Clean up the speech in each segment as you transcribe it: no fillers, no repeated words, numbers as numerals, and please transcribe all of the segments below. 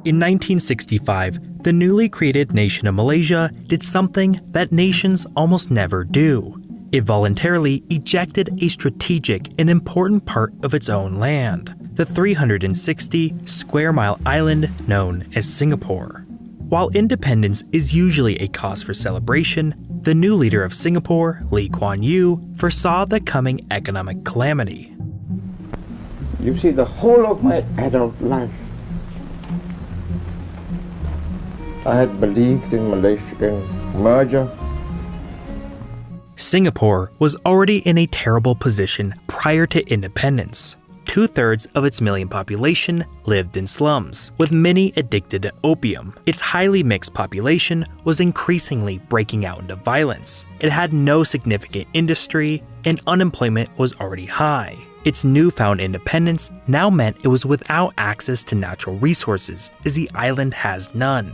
In 1965, the newly created nation of Malaysia did something that nations almost never do. It voluntarily ejected a strategic and important part of its own land, the 360 square mile island known as Singapore. While independence is usually a cause for celebration, the new leader of Singapore, Lee Kuan Yew, foresaw the coming economic calamity. You see, the whole of my adult life, I had believed in Malaysian merger. Singapore was already in a terrible position prior to independence. 2/3 of its million population lived in slums, with many addicted to opium. Its highly mixed population was increasingly breaking out into violence. It had no significant industry, and unemployment was already high. Its newfound independence now meant it was without access to natural resources, as the island has none.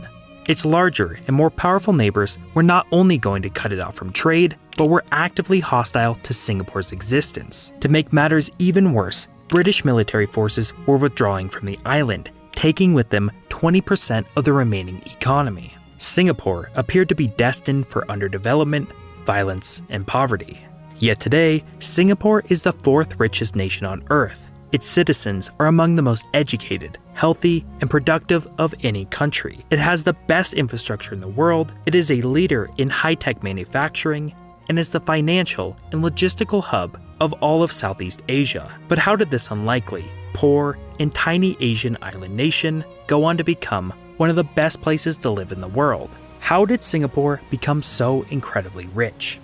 Its larger and more powerful neighbors were not only going to cut it off from trade, but were actively hostile to Singapore's existence. To make matters even worse, British military forces were withdrawing from the island, taking with them 20% of the remaining economy. Singapore appeared to be destined for underdevelopment, violence, and poverty. Yet today, Singapore is the 4th richest nation on Earth. Its citizens are among the most educated, healthy, and productive of any country. It has the best infrastructure in the world, it is a leader in high-tech manufacturing, and is the financial and logistical hub of all of Southeast Asia. But how did this unlikely, poor, and tiny Asian island nation go on to become one of the best places to live in the world? How did Singapore become so incredibly rich?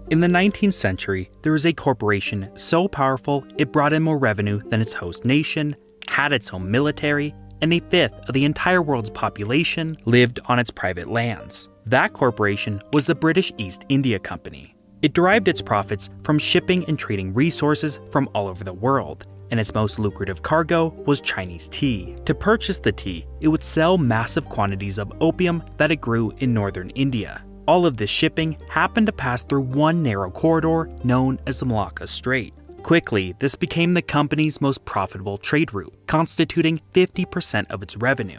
In the 19th century, there was a corporation so powerful it brought in more revenue than its host nation, had its own military, and 1/5 of the entire world's population lived on its private lands. That corporation was the British East India Company. It derived its profits from shipping and trading resources from all over the world, and its most lucrative cargo was Chinese tea. To purchase the tea, it would sell massive quantities of opium that it grew in northern India. All of this shipping happened to pass through one narrow corridor known as the Malacca Strait. Quickly, this became the company's most profitable trade route, constituting 50% of its revenue.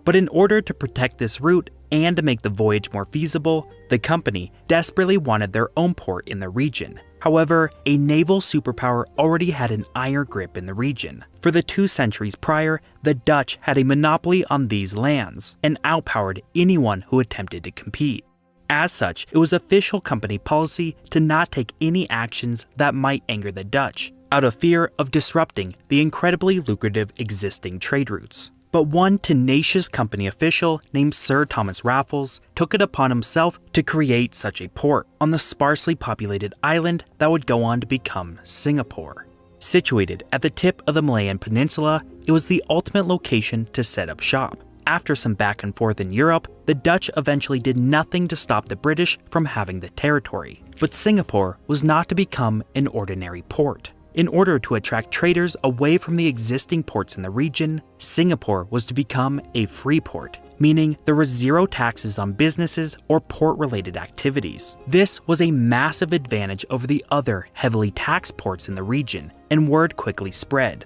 But in order to protect this route and to make the voyage more feasible, the company desperately wanted their own port in the region. However, a naval superpower already had an iron grip in the region. For the 2 centuries prior, the Dutch had a monopoly on these lands and outpowered anyone who attempted to compete. As such, it was official company policy to not take any actions that might anger the Dutch, out of fear of disrupting the incredibly lucrative existing trade routes. But one tenacious company official named Sir Thomas Raffles took it upon himself to create such a port on the sparsely populated island that would go on to become Singapore. Situated at the tip of the Malayan Peninsula, it was the ultimate location to set up shop. After some back and forth in Europe, the Dutch eventually did nothing to stop the British from having the territory. But Singapore was not to become an ordinary port. In order to attract traders away from the existing ports in the region, Singapore was to become a free port, meaning there were 0 taxes on businesses or port-related activities. This was a massive advantage over the other heavily taxed ports in the region, and word quickly spread.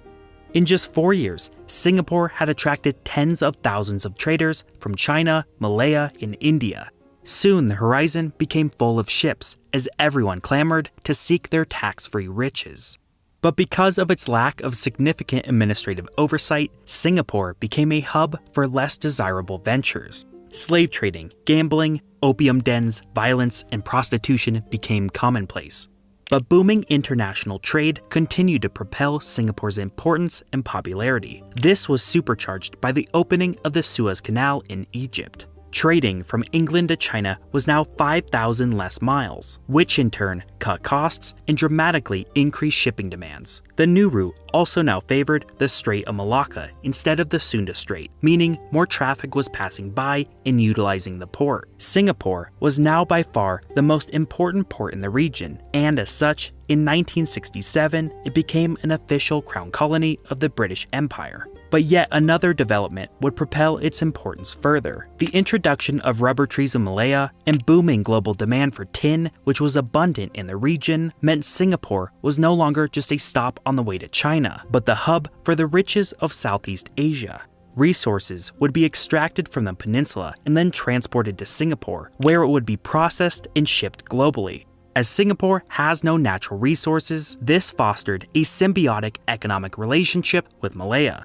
In just 4 years, Singapore had attracted tens of thousands of traders from China, Malaya, and India. Soon the horizon became full of ships as everyone clamored to seek their tax-free riches. But because of its lack of significant administrative oversight, Singapore became a hub for less desirable ventures. Slave trading, gambling, opium dens, violence, and prostitution became commonplace. But booming international trade continued to propel Singapore's importance and popularity. This was supercharged by the opening of the Suez Canal in Egypt. Trading from England to China was now 5,000 less miles, which in turn cut costs and dramatically increased shipping demands. The new route also now favored the Strait of Malacca instead of the Sunda Strait, meaning more traffic was passing by and utilizing the port. Singapore was now by far the most important port in the region, and as such, in 1967, it became an official crown colony of the British Empire. But yet another development would propel its importance further. The introduction of rubber trees in Malaya and booming global demand for tin, which was abundant in the region, meant Singapore was no longer just a stop on the way to China, but the hub for the riches of Southeast Asia. Resources would be extracted from the peninsula and then transported to Singapore, where it would be processed and shipped globally. As Singapore has no natural resources, this fostered a symbiotic economic relationship with Malaya.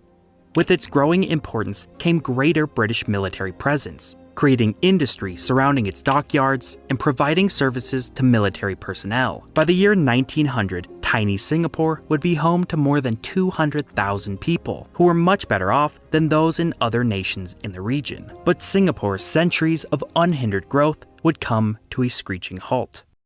With its growing importance came greater British military presence, creating industry surrounding its dockyards and providing services to military personnel. By the year 1900, tiny Singapore would be home to more than 200,000 people, who were much better off than those in other nations in the region. But Singapore's centuries of unhindered growth would come to a screeching halt.